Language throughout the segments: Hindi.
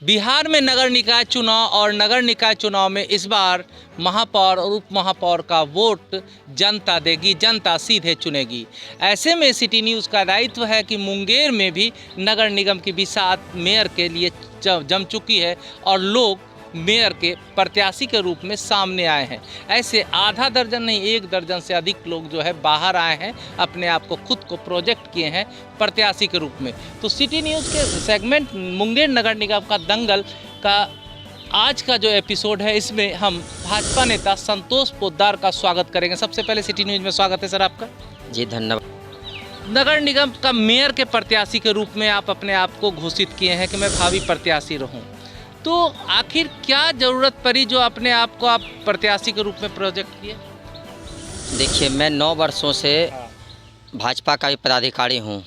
बिहार में नगर निकाय चुनाव और नगर निकाय चुनाव में इस बार महापौर और उप महापौर का वोट जनता देगी, जनता सीधे चुनेगी। ऐसे में सिटी न्यूज़ का दायित्व है कि मुंगेर में भी नगर निगम की बिसात मेयर के लिए जम चुकी है और लोग मेयर के प्रत्याशी के रूप में सामने आए हैं। ऐसे आधा दर्जन नहीं, 1 दर्जन से अधिक लोग जो है बाहर आए हैं, अपने आप को खुद को प्रोजेक्ट किए हैं प्रत्याशी के रूप में। तो सिटी न्यूज़ के सेगमेंट मुंगेर नगर निगम का दंगल का आज का जो एपिसोड है, इसमें हम भाजपा नेता संतोष पोद्दार का स्वागत करेंगे। सबसे पहले सिटी न्यूज़ में स्वागत है सर आपका। जी धन्यवाद। नगर निगम का मेयर के प्रत्याशी के रूप में आप अपने आप को घोषित किए हैं कि मैं भावी प्रत्याशी रहूं, तो आखिर क्या ज़रूरत पड़ी जो अपने आप को आप प्रत्याशी के रूप में प्रोजेक्ट किए? देखिए, मैं 9 वर्षों से भाजपा का भी पदाधिकारी हूँ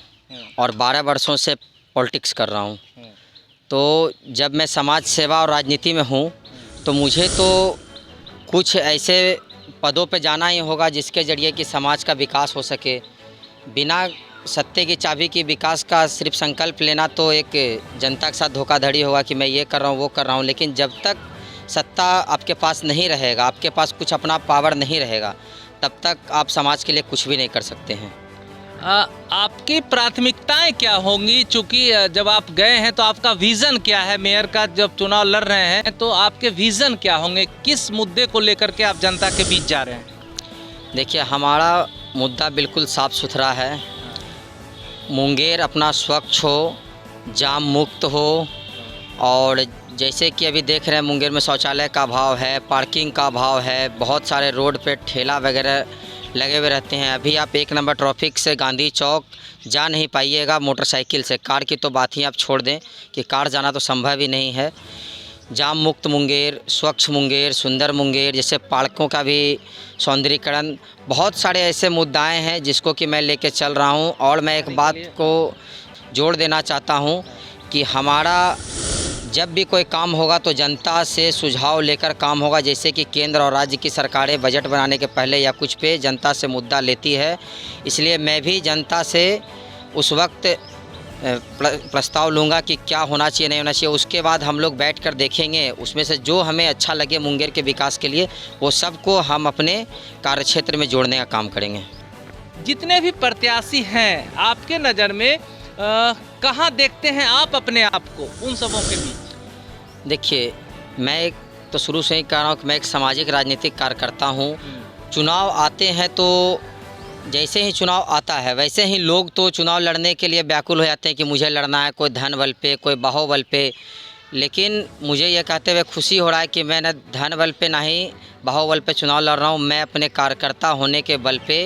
और 12 वर्षों से पॉलिटिक्स कर रहा हूँ। तो जब मैं समाज सेवा और राजनीति में हूँ तो मुझे तो कुछ ऐसे पदों पे जाना ही होगा जिसके ज़रिए कि समाज का विकास हो सके। बिना सत्ते की चाबी की विकास का सिर्फ संकल्प लेना तो एक जनता के साथ धोखाधड़ी होगा कि मैं ये कर रहा हूँ, वो कर रहा हूँ। लेकिन जब तक सत्ता आपके पास नहीं रहेगा, आपके पास कुछ अपना पावर नहीं रहेगा, तब तक आप समाज के लिए कुछ भी नहीं कर सकते हैं। आपकी प्राथमिकताएं क्या होंगी? चूँकि जब आप गए हैं तो आपका विज़न क्या है मेयर का? जब चुनाव लड़ रहे हैं तो आपके विज़न क्या होंगे? किस मुद्दे को लेकर के आप जनता के बीच जा रहे हैं? देखिए, हमारा मुद्दा बिल्कुल साफ़ सुथरा है। मुंगेर अपना स्वच्छ हो, जाम मुक्त हो, और जैसे कि अभी देख रहे हैं मुंगेर में शौचालय का अभाव है, पार्किंग का अभाव है, बहुत सारे रोड पे ठेला वगैरह लगे हुए रहते हैं। अभी आप 1 नंबर ट्रैफिक से गांधी चौक जा नहीं पाइएगा मोटरसाइकिल से। कार की तो बात ही आप छोड़ दें कि कार जाना तो संभव ही नहीं है। जाम मुक्त मुंगेर, स्वच्छ मुंगेर, सुंदर मुंगेर, जैसे पार्कों का भी सौंदर्यीकरण, बहुत सारे ऐसे मुद्दाएं हैं जिसको कि मैं लेके चल रहा हूं। और मैं एक बात को जोड़ देना चाहता हूं कि हमारा जब भी कोई काम होगा तो जनता से सुझाव लेकर काम होगा। जैसे कि केंद्र और राज्य की सरकारें बजट बनाने के पहले या कुछ पे जनता से मुद्दा लेती है, इसलिए मैं भी जनता से उस वक्त प्रस्ताव लूँगा कि क्या होना चाहिए, नहीं होना चाहिए। उसके बाद हम लोग बैठकर देखेंगे, उसमें से जो हमें अच्छा लगे मुंगेर के विकास के लिए, वो सबको हम अपने कार्यक्षेत्र में जोड़ने का काम करेंगे। जितने भी प्रत्याशी हैं आपके नज़र में कहाँ देखते हैं आप अपने आप को उन सबों के बीच? देखिए, मैं तो शुरू से ही कह रहा हूँ कि मैं एक सामाजिक राजनीतिक कार्यकर्ता हूँ। चुनाव आते हैं तो जैसे ही चुनाव आता है वैसे ही लोग तो चुनाव लड़ने के लिए व्याकुल हो जाते हैं कि मुझे लड़ना है, कोई धन बल पे, कोई बाहुबल पे। लेकिन मुझे ये कहते हुए खुशी हो रहा है कि मैं न धन बल पे ना ही बाहुबल पे चुनाव लड़ रहा हूँ। मैं अपने कार्यकर्ता होने के बल पे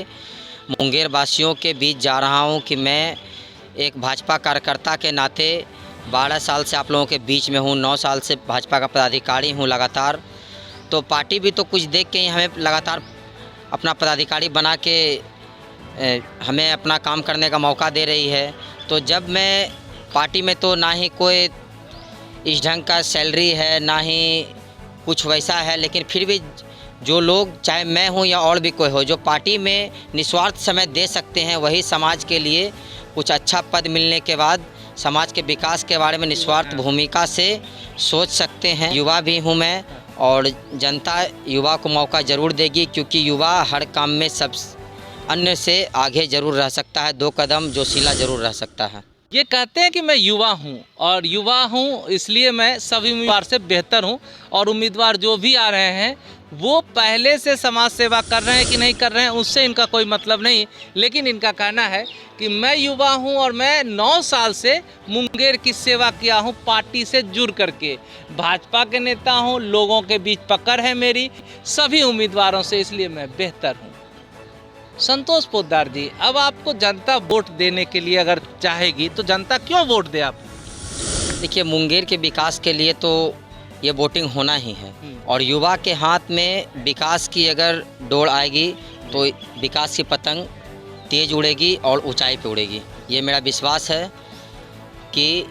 मुंगेर वासियों के बीच जा रहा हूँ कि मैं एक भाजपा कार्यकर्ता के नाते 12 साल से आप लोगों के बीच में हूँ, 9 साल से भाजपा का पदाधिकारी हूँ लगातार। तो पार्टी भी तो कुछ देख के ही हमें लगातार अपना पदाधिकारी बना के हमें अपना काम करने का मौका दे रही है। तो जब मैं पार्टी में तो ना ही कोई इस ढंग का सैलरी है, ना ही कुछ वैसा है, लेकिन फिर भी जो लोग, चाहे मैं हूं या और भी कोई हो, जो पार्टी में निस्वार्थ समय दे सकते हैं, वही समाज के लिए कुछ अच्छा पद मिलने के बाद समाज के विकास के बारे में निस्वार्थ भूमिका से सोच सकते हैं। युवा भी हूँ मैं, और जनता युवा को मौका ज़रूर देगी, क्योंकि युवा हर काम में सब अन्य से आगे जरूर रह सकता है, 2 कदम जोशीला जरूर रह सकता है। ये कहते हैं कि मैं युवा हूँ, और युवा हूँ इसलिए मैं सभी उम्मीदवार से बेहतर हूँ, और उम्मीदवार जो भी आ रहे हैं वो पहले से समाज सेवा कर रहे हैं कि नहीं कर रहे हैं उससे इनका कोई मतलब नहीं। लेकिन इनका कहना है कि मैं युवा हूँ और मैं 9 साल से मुंगेर की सेवा किया हूँ, पार्टी से जुड़ करके भाजपा के नेता हूँ, लोगों के बीच पकड़ है मेरी सभी उम्मीदवारों से, इसलिए मैं बेहतर हूँ। संतोष पोद्दार जी, अब आपको जनता वोट देने के लिए अगर चाहेगी तो जनता क्यों वोट दे आप? देखिए, मुंगेर के विकास के लिए तो ये वोटिंग होना ही है, और युवा के हाथ में विकास की अगर डोर आएगी तो विकास की पतंग तेज उड़ेगी और ऊंचाई पे उड़ेगी। ये मेरा विश्वास है कि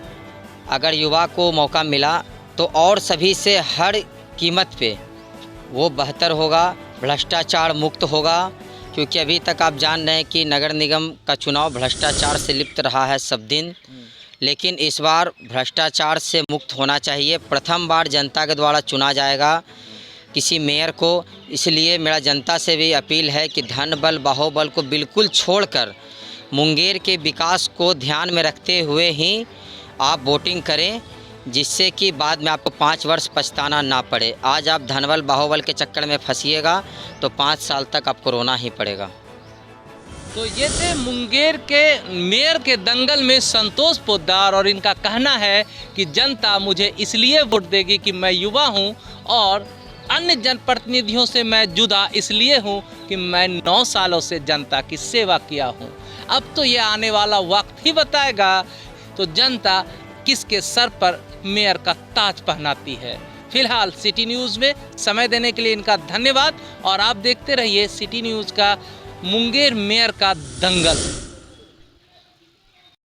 अगर युवा को मौका मिला तो और सभी से हर कीमत पे वो बेहतर होगा, भ्रष्टाचार मुक्त होगा। क्योंकि अभी तक आप जान रहे हैं कि नगर निगम का चुनाव भ्रष्टाचार से लिप्त रहा है सब दिन। लेकिन इस बार भ्रष्टाचार से मुक्त होना चाहिए। प्रथम बार जनता के द्वारा चुना जाएगा किसी मेयर को, इसलिए मेरा जनता से भी अपील है कि धन बल बाहुबल को बिल्कुल छोड़कर मुंगेर के विकास को ध्यान में रखते हुए ही आप वोटिंग करें, जिससे कि बाद में आपको 5 वर्ष पछताना ना पड़े। आज आप धनबल बाहुबल के चक्कर में फंसिएगा तो 5 साल तक आपको रोना ही पड़ेगा। तो ये थे मुंगेर के मेयर के दंगल में संतोष पोद्दार, और इनका कहना है कि जनता मुझे इसलिए वोट देगी कि मैं युवा हूं और अन्य जनप्रतिनिधियों से मैं जुदा इसलिए हूं कि मैं 9 सालों से जनता की सेवा किया हूं। अब तो ये आने वाला वक्त ही बताएगा तो जनता किसके सर पर मेयर का ताज पहनाती है। फिलहाल सिटी न्यूज़ में समय देने के लिए इनका धन्यवाद, और आप देखते रहिए सिटी न्यूज़ का मुंगेर मेयर का दंगल।